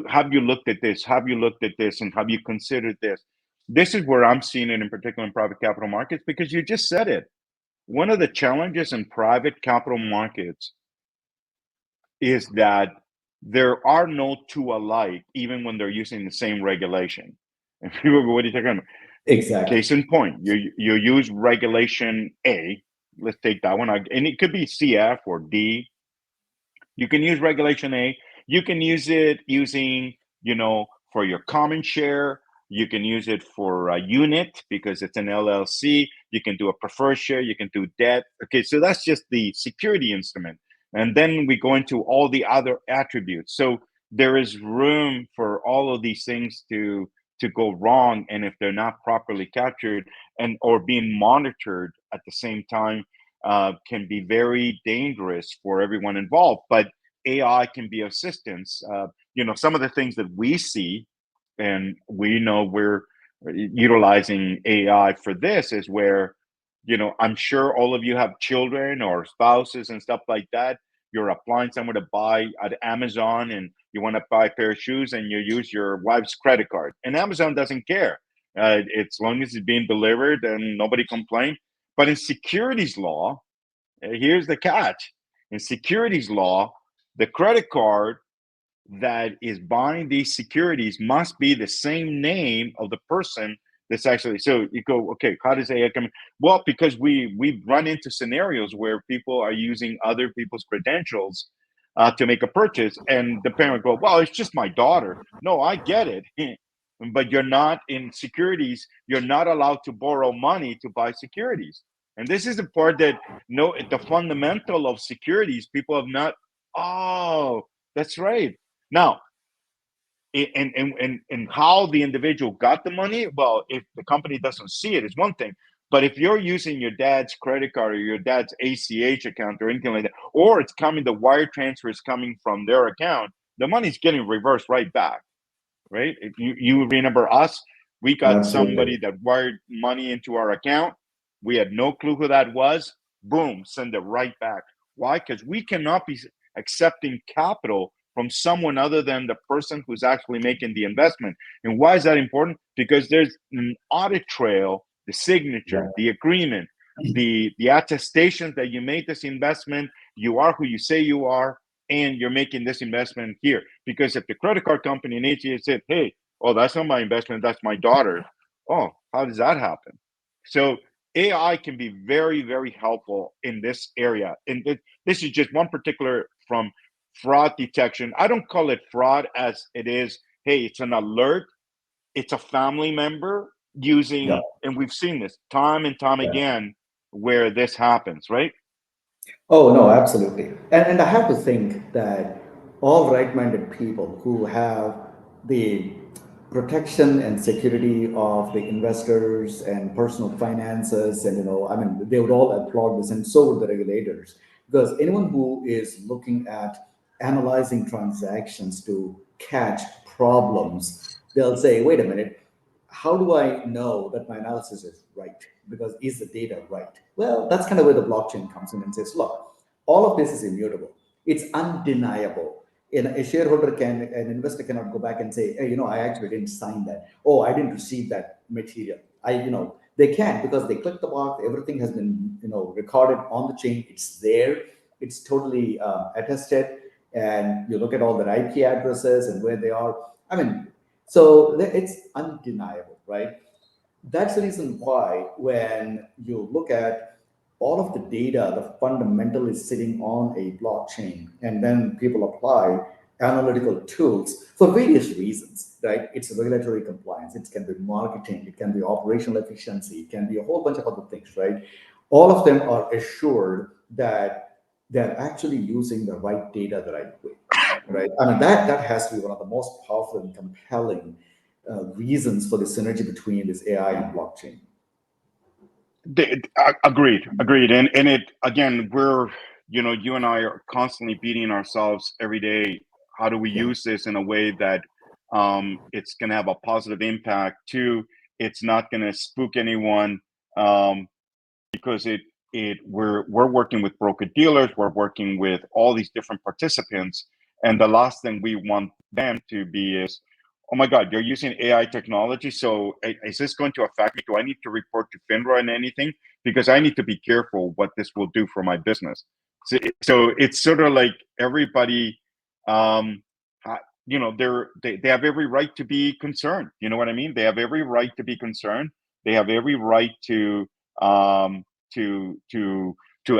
have you looked at this? Have you looked at this? And have you considered this? This is where I'm seeing it in particular in private capital markets, because you just said it. One of the challenges in private capital markets is that there are no two alike, even when they're using the same regulation. And people go, what are you talking about? Exactly. Case in point, you use regulation A. Let's take that one, and it could be CF or D. You can use regulation A. You can use it using, for your common share. You can use it for a unit because it's an LLC. You can do a preferred share. You can do debt. Okay, so that's just the security instrument. And then we go into all the other attributes. So there is room for all of these things to go wrong, and if they're not properly captured and or being monitored at the same time, can be very dangerous for everyone involved. But AI can be assistance. Some of the things that we see, and we know we're utilizing AI for this, is where, I'm sure all of you have children or spouses and stuff like that. You're applying somewhere to buy at Amazon, and you want to buy a pair of shoes, and you use your wife's credit card, and Amazon doesn't care. As long as it's being delivered and nobody complains. But in securities law, here's the catch. In securities law, the credit card that is buying these securities must be the same name of the person that's actually. So you go, okay, how does AI come in? Well, because we've run into scenarios where people are using other people's credentials to make a purchase, and the parent go, well, it's just my daughter. No, I get it. But you're not in securities. You're not allowed to borrow money to buy securities. And this is the part that the fundamental of securities, people have not. Oh, that's right. Now, and how the individual got the money, well, if the company doesn't see it, is one thing. But if you're using your dad's credit card or your dad's ACH account or anything like that, or it's coming, the wire transfer is coming from their account, the money's getting reversed right back, right? If you remember us, we got somebody Absolutely. that wired money into our account. We had no clue who that was. Boom, send it right back. Why? Because we cannot be accepting capital from someone other than the person who's actually making the investment. And why is that important? Because there's an audit trail, the signature, Right. the agreement, the attestations that you made this investment, you are who you say you are, and you're making this investment here. Because if the credit card company in ATH said, hey, oh, that's not my investment, that's my daughter. Oh, how does that happen? So AI can be very, very helpful in this area. And this is just one particular from fraud detection. I don't call it fraud as it is, hey, it's an alert. It's a family member Yeah. using, and we've seen this time and time Yeah. again where this happens, right? Oh, no, absolutely. And I have to think that all right minded people who have the protection and security of the investors and personal finances, and, I mean, they would all applaud this, and so would the regulators. Because anyone who is looking at analyzing transactions to catch problems, they'll say, wait a minute, how do I know that my analysis is right? Because is the data right? Well, that's kind of where the blockchain comes in and says, look, all of this is immutable. It's undeniable. A shareholder an investor cannot go back and say, hey, I actually didn't sign that. Oh, I didn't receive that material. They can't, because they click the box. Everything has been, recorded on the chain. It's there. It's totally attested. And you look at all their IP addresses and where they are. I mean, so it's undeniable, right? That's the reason why when you look at all of the data, the fundamental is sitting on a blockchain, and then people apply analytical tools for various reasons, right? It's regulatory compliance, it can be marketing, it can be operational efficiency, it can be a whole bunch of other things, right? All of them are assured that they're actually using the right data the right way, right? I mean, that has to be one of the most powerful and compelling reasons for the synergy between this AI and blockchain. Agreed. And it, again, you and I are constantly beating ourselves every day. How do we Yeah. use this in a way that it's going to have a positive impact to It's not going to spook anyone, because we're working with broker dealers, we're working with all these different participants, and the last thing we want them to be is, oh my God, you're using AI technology, so is this going to affect me? Do I need to report to FINRA and anything? Because I need to be careful what this will do for my business. So it's sort of like everybody, they have every right to be concerned. You know what I mean? They have every right to be concerned. They have every right to um, to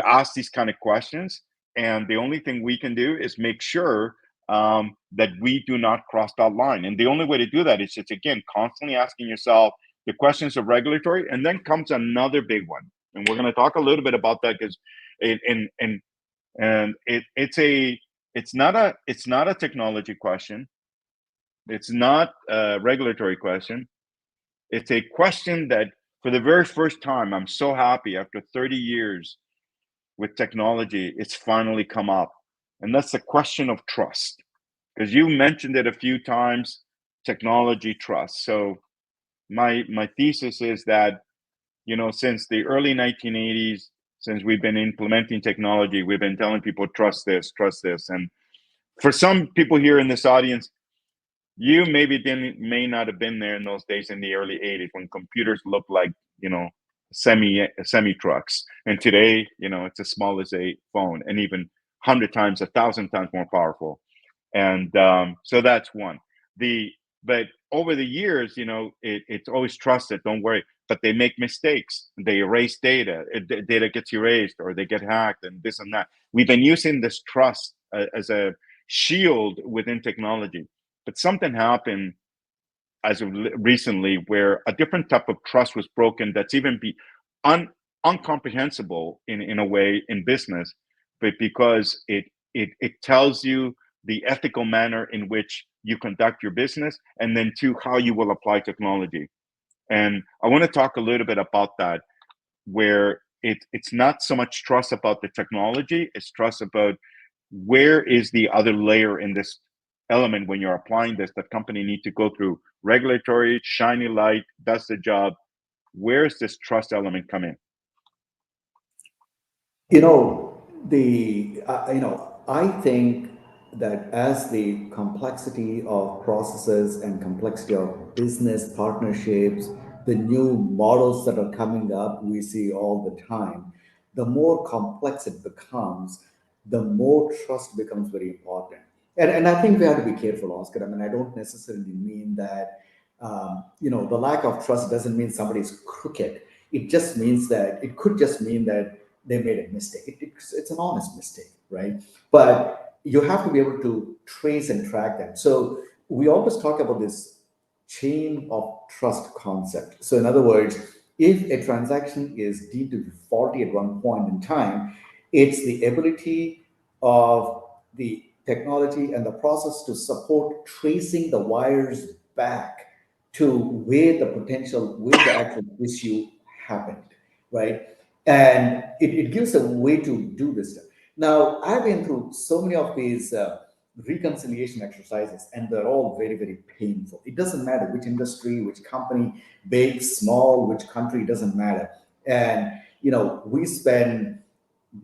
ask these kind of questions. And the only thing we can do is make sure that we do not cross that line. And the only way to do that is just, again, constantly asking yourself the questions of regulatory. And then comes another big one, and we're going to talk a little bit about that, because it's not a technology question. It's not a regulatory question. It's a question that, for the very first time, I'm so happy after 30 years with technology, it's finally come up. And that's the question of trust. Because you mentioned it a few times, technology trust. So my thesis is that, since the early 1980s, since we've been implementing technology, we've been telling people, trust this, trust this. And for some people here in this audience, you may not have been there in those days in the early 80s when computers looked like, semi trucks. And today, it's as small as a phone, and even 100 times, 1,000 times more powerful. And so that's one. But over the years, it's always trusted, don't worry. But they make mistakes. They erase data. Data gets erased, or they get hacked, and this and that. We've been using this trust as a shield within technology. But something happened as of recently where a different type of trust was broken that's even uncomprehensible in a way in business, but because it tells you the ethical manner in which you conduct your business, and then two, how you will apply technology. And I want to talk a little bit about that, where it's not so much trust about the technology, it's trust about where is the other layer in this element when you're applying this that company need to go through regulatory, shiny light, that's the job. Where's this trust element come in? I think that as the complexity of processes and complexity of business partnerships, the new models that are coming up, we see all the time, the more complex it becomes, the more trust becomes very important. And I think we have to be careful, Oscar. I mean, I don't necessarily mean that, the lack of trust doesn't mean somebody's crooked. It just means that, it could just mean that they made a mistake. It's an honest mistake, right? But you have to be able to trace and track them. So we always talk about this chain of trust concept. So in other words, if a transaction is deemed to be faulty at one point in time, it's the ability of the technology and the process to support tracing the wires back to where the actual issue happened, right? And it gives a way to do this stuff. Now, I've been through so many of these reconciliation exercises, and they're all very, very painful. It doesn't matter which industry, which company, big, small, which country, it doesn't matter. And, we spend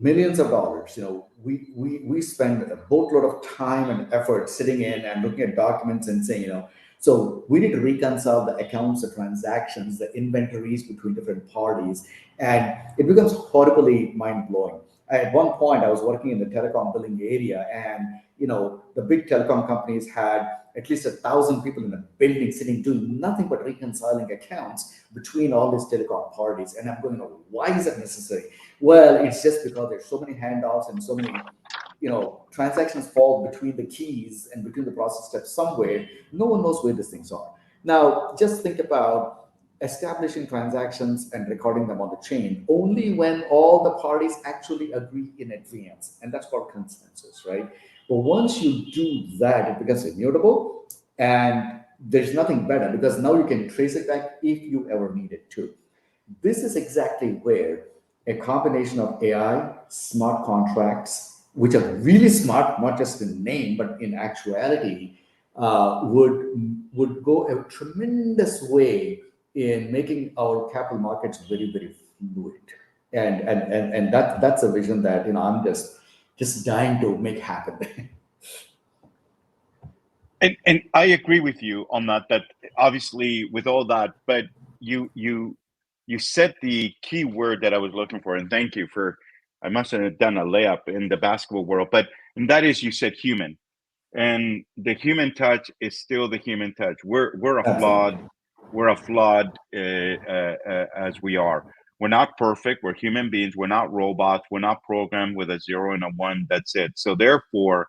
millions of dollars. We spend a boatload of time and effort sitting in and looking at documents and saying, so we need to reconcile the accounts, the transactions, the inventories between different parties, and it becomes horribly mind-blowing. At one point, I was working in the telecom billing area, and the big telecom companies had at least 1,000 people in a building sitting doing nothing but reconciling accounts between all these telecom parties. And I'm going, why is that necessary? Well, it's just because there's so many handoffs and so many transactions fall between the keys and between the process steps somewhere. No one knows where these things are. Now, just think about establishing transactions and recording them on the chain only when all the parties actually agree in advance. And that's called consensus, right? But once you do that, it becomes immutable, and there's nothing better because now you can trace it back if you ever need it to. This is exactly where a combination of AI, smart contracts, which are really smart, not just in name, but in actuality, would go a tremendous way in making our capital markets very, very fluid. And that's a vision that, I'm just dying to make happen. And I agree with you on that. That obviously with all that, but you said the key word that I was looking for, and thank you for. I must have done a layup in the basketball world, but and that is you said human, and the human touch is still the human touch. We're a flawed, Absolutely. as we are. We're not perfect. We're human beings. We're not robots. We're not programmed with a zero and a one. That's it. So therefore,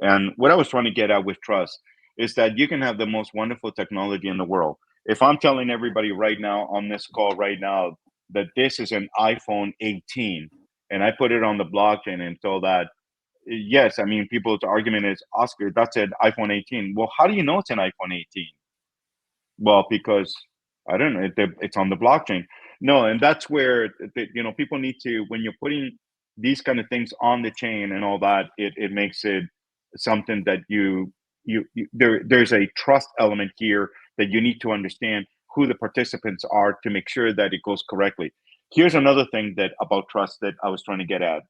and what I was trying to get at with trust is that you can have the most wonderful technology in the world. If I'm telling everybody right now on this call right now that this is an iPhone 18 and I put it on the blockchain and so that, yes, I mean, people's argument is, Oscar, that's an iPhone 18. Well, how do you know it's an iPhone 18? Well, because I don't know, it's on the blockchain. No, and that's where people need to, when you're putting these kind of things on the chain and all that, it makes it something that there's a trust element here that you need to understand who the participants are to make sure that it goes correctly. Here's another thing that about trust that I was trying to get at.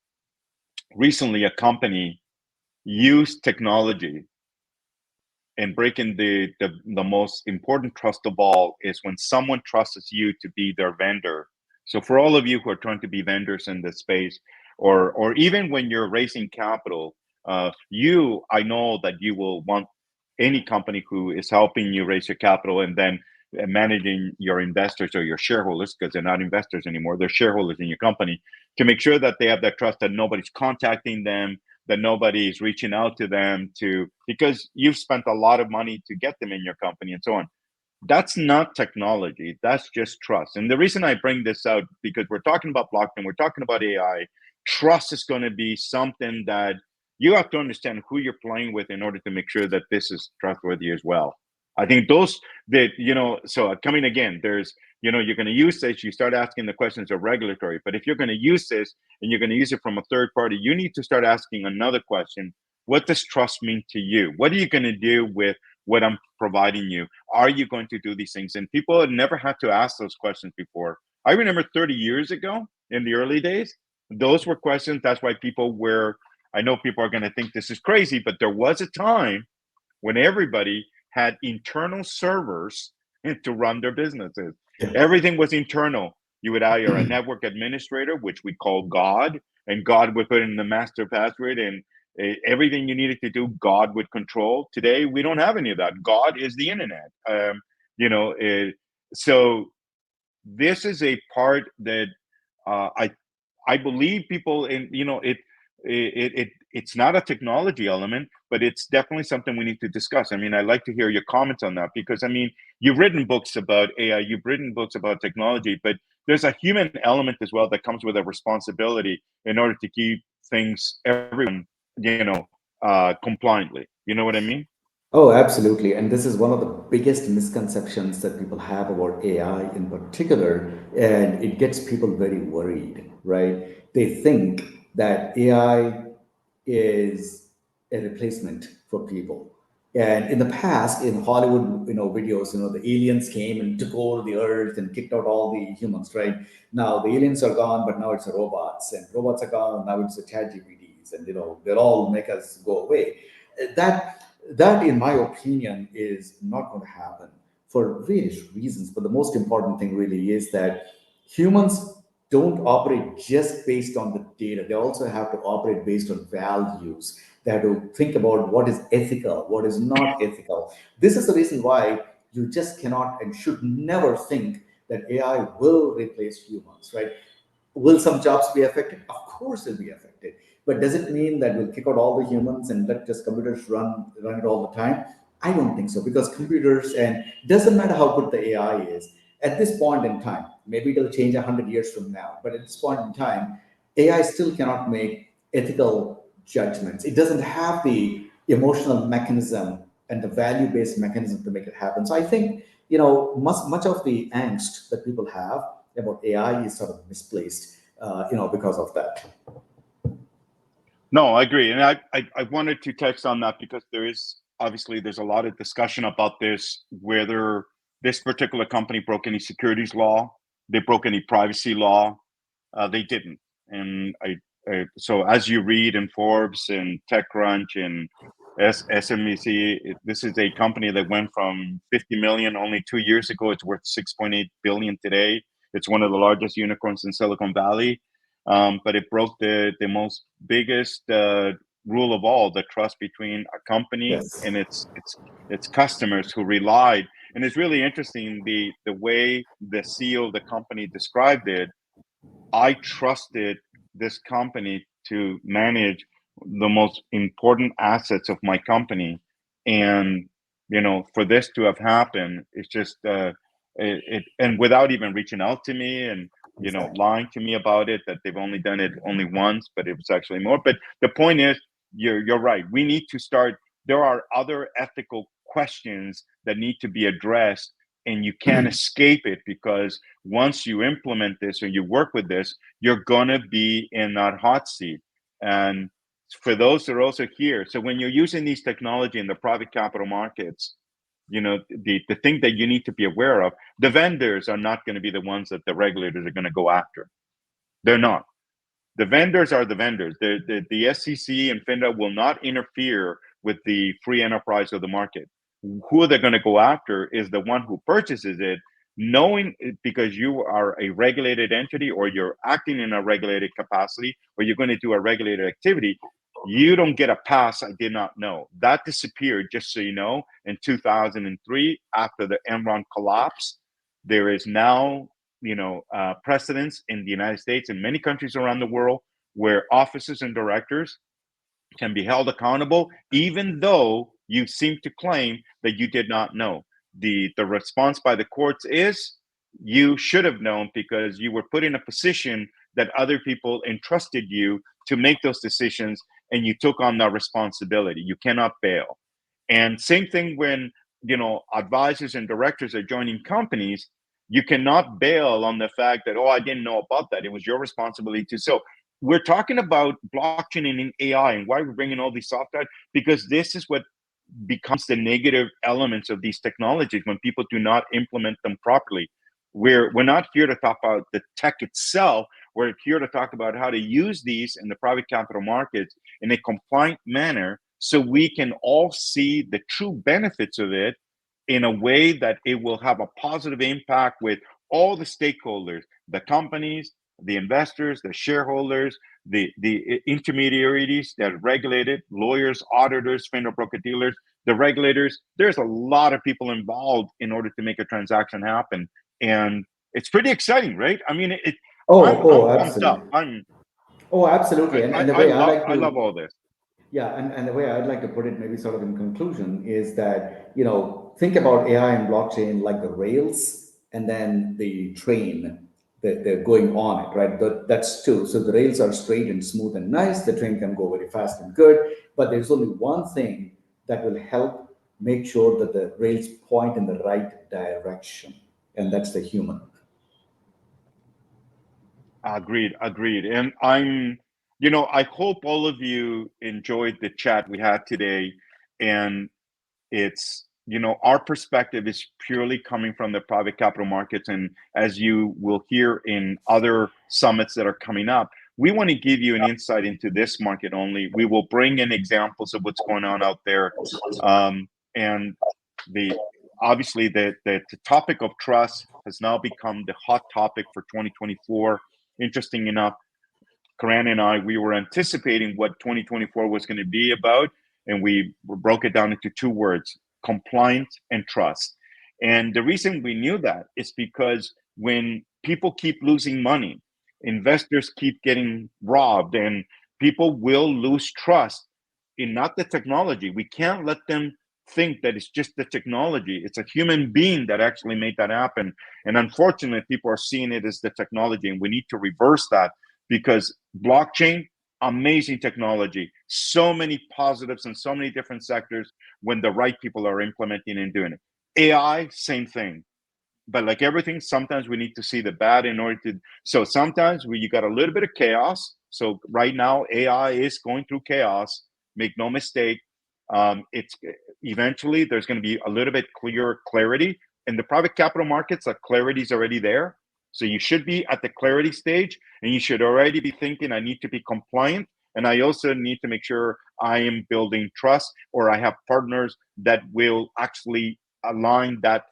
Recently, a company used technology and breaking the most important trust of all is when someone trusts you to be their vendor. So for all of you who are trying to be vendors in this space, or even when you're raising capital, I know that you will want any company who is helping you raise your capital and then managing your investors or your shareholders, because they're not investors anymore, they're shareholders in your company, to make sure that they have that trust, that nobody's contacting them, that nobody is reaching out to them because you've spent a lot of money to get them in your company and so on. That's not technology. That's just trust. And the reason I bring this out, because we're talking about blockchain, we're talking about AI, trust is going to be something that you have to understand who you're playing with in order to make sure that this is trustworthy as well. I think those that, so coming again, there's, you're going to use this, you start asking the questions of regulatory, but if you're going to use this and you're going to use it from a third party, you need to start asking another question. What does trust mean to you? What are you going to do with what I'm providing you? Are you going to do these things? And people had never had to ask those questions before. I remember 30 years ago in the early days, those were questions. That's why people were, I know people are going to think this is crazy, but there was a time when everybody had internal servers to run their businesses. Yeah. Everything was internal. You would hire a network administrator, which we call God, and God would put in the master password, and everything you needed to do, God would control. Today, we don't have any of that. God is the internet. So this is a part that I believe people in, it's not a technology element, but it's definitely something we need to discuss. I mean, I'd like to hear your comments on that, because I mean, you've written books about AI, you've written books about technology, but there's a human element as well that comes with a responsibility in order to keep things, everyone, compliantly. You know what I mean? Oh, absolutely. And this is one of the biggest misconceptions that people have about AI in particular. And it gets people very worried, right? They think that AI is a replacement for people. And in the past, in Hollywood, videos, the aliens came and took over the earth and kicked out all the humans, right? Now the aliens are gone, but now it's the robots, and robots are gone, now it's the chat GPTs, and they'll all make us go away. That, in my opinion, is not going to happen for various reasons. But the most important thing really is that humans don't operate just based on the data. They also have to operate based on values. They have to think about what is ethical, what is not ethical. This is the reason why you just cannot and should never think that AI will replace humans, right? Will some jobs be affected? Of course, they'll be affected. But does it mean that we'll kick out all the humans and let just computers run it all the time? I don't think so, because computers, and doesn't matter how good the AI is, at this point in time, maybe it'll change 100 years from now, but at this point in time, AI still cannot make ethical judgments. It doesn't have the emotional mechanism and the value-based mechanism to make it happen. So I think much of the angst that people have about AI is sort of misplaced, because of that. No, I agree. And I wanted to text on that because there's a lot of discussion about this, whether this particular company broke any securities law, they broke any privacy law. They didn't. And so as you read in Forbes and TechCrunch and SMBC, this is a company that went from 50 million only 2 years ago. It's worth 6.8 billion today. It's one of the largest unicorns in Silicon Valley. But it broke the most biggest rule of all, the trust between a company and its customers who relied. And it's really interesting the way the CEO of the company described it. I trusted this company to manage the most important assets of my company, and for this to have happened, it's just and without even reaching out to me and lying to me about it, that they've only done it only once, but it was actually more. But the point is, you're right. We need to start. There are other ethical questions that need to be addressed, and you can't escape it, because once you implement this or you work with this, you're gonna be in that hot seat. And for those that are also here, so when you're using these technology in the private capital markets, the thing that you need to be aware of, the vendors are not going to be the ones that the regulators are going to go after. They're not. The vendors are the vendors. The SEC and FINRA will not interfere with the free enterprise of the market. Who they're going to go after is the one who purchases it, knowing it, because you are a regulated entity or you're acting in a regulated capacity or you're going to do a regulated activity. You don't get a pass. I did not know. That disappeared, just so you know, in 2003 after the Enron collapse. There is now precedents in the United States and many countries around the world where officers and directors can be held accountable, even though you seem to claim that you did not know. The response by the courts is you should have known, because you were put in a position that other people entrusted you to make those decisions, and you took on that responsibility. You cannot bail. And same thing when advisors and directors are joining companies. You cannot bail on the fact that, oh, I didn't know about that. It was your responsibility to. So we're talking about blockchain and AI, and why we're bringing all these software, because this is what becomes the negative elements of these technologies when people do not implement them properly. We're not here to talk about the tech itself. We're here to talk about how to use these in the private capital markets in a compliant manner, so we can all see the true benefits of it in a way that it will have a positive impact with all the stakeholders, the companies, the investors, the shareholders, the intermediaries that are regulated, lawyers, auditors, FINRA broker dealers, the regulators. There's a lot of people involved in order to make a transaction happen. And it's pretty exciting, right? I mean, I'm pumped up. Absolutely. And the way I love all this. Yeah, and the way I'd like to put it, maybe sort of in conclusion, is that, think about AI and blockchain like the rails and then the train that they're going on it, right? That's two. So the rails are straight and smooth and nice. The train can go very fast and good. But there's only one thing that will help make sure that the rails point in the right direction, and that's the human. Agreed. And I hope all of you enjoyed the chat we had today. And it's, our perspective is purely coming from the private capital markets. And as you will hear in other summits that are coming up, we want to give you an insight into this market only. We will bring in examples of what's going on out there. And obviously the topic of trust has now become the hot topic for 2024. Interesting enough, Kiran and I, we were anticipating what 2024 was going to be about, and we broke it down into two words: compliance and trust. And the reason we knew that is because when people keep losing money, investors keep getting robbed, and people will lose trust in not the technology. We can't let them think that it's just the technology. It's a human being that actually made that happen. And unfortunately, people are seeing it as the technology, and we need to reverse that, because blockchain, amazing technology, so many positives in so many different sectors when the right people are implementing and doing it. AI, same thing. But like everything, sometimes we need to see the bad in order to. So sometimes you got a little bit of chaos. So right now, AI is going through chaos. Make no mistake. It's eventually there's going to be a little bit clearer clarity. in the private capital markets, clarity is already there. So you should be at the clarity stage, and you should already be thinking, I need to be compliant, and I also need to make sure I am building trust, or I have partners that will actually align that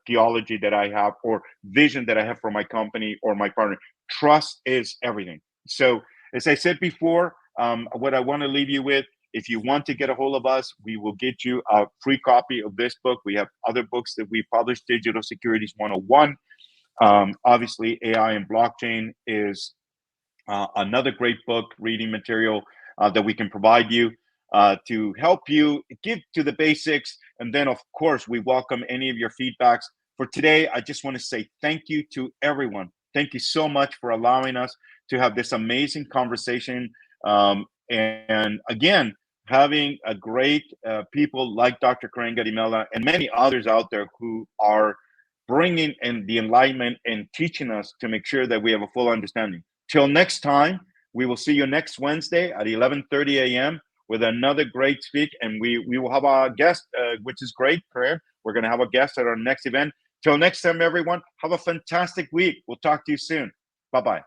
theology that I have or vision that I have for my company or my partner. Trust is everything. So as I said before, what I want to leave you with, if you want to get a hold of us, we will get you a free copy of this book. We have other books that we publish, Digital Securities 101. Obviously, AI and blockchain is another great book, reading material that we can provide you to help you get to the basics. And then, of course, we welcome any of your feedbacks. For today, I just want to say thank you to everyone. Thank you so much for allowing us to have this amazing conversation. And again, having a great people like Dr. Kiran Garimella and many others out there who are bringing in the enlightenment and teaching us to make sure that we have a full understanding. Till next time, we will see you next Wednesday at 11:30 a.m. with another great speak, and we will have a guest, which is great, Prayer. We're going to have a guest at our next event. Till next time, everyone, have a fantastic week. We'll talk to you soon. Bye-bye.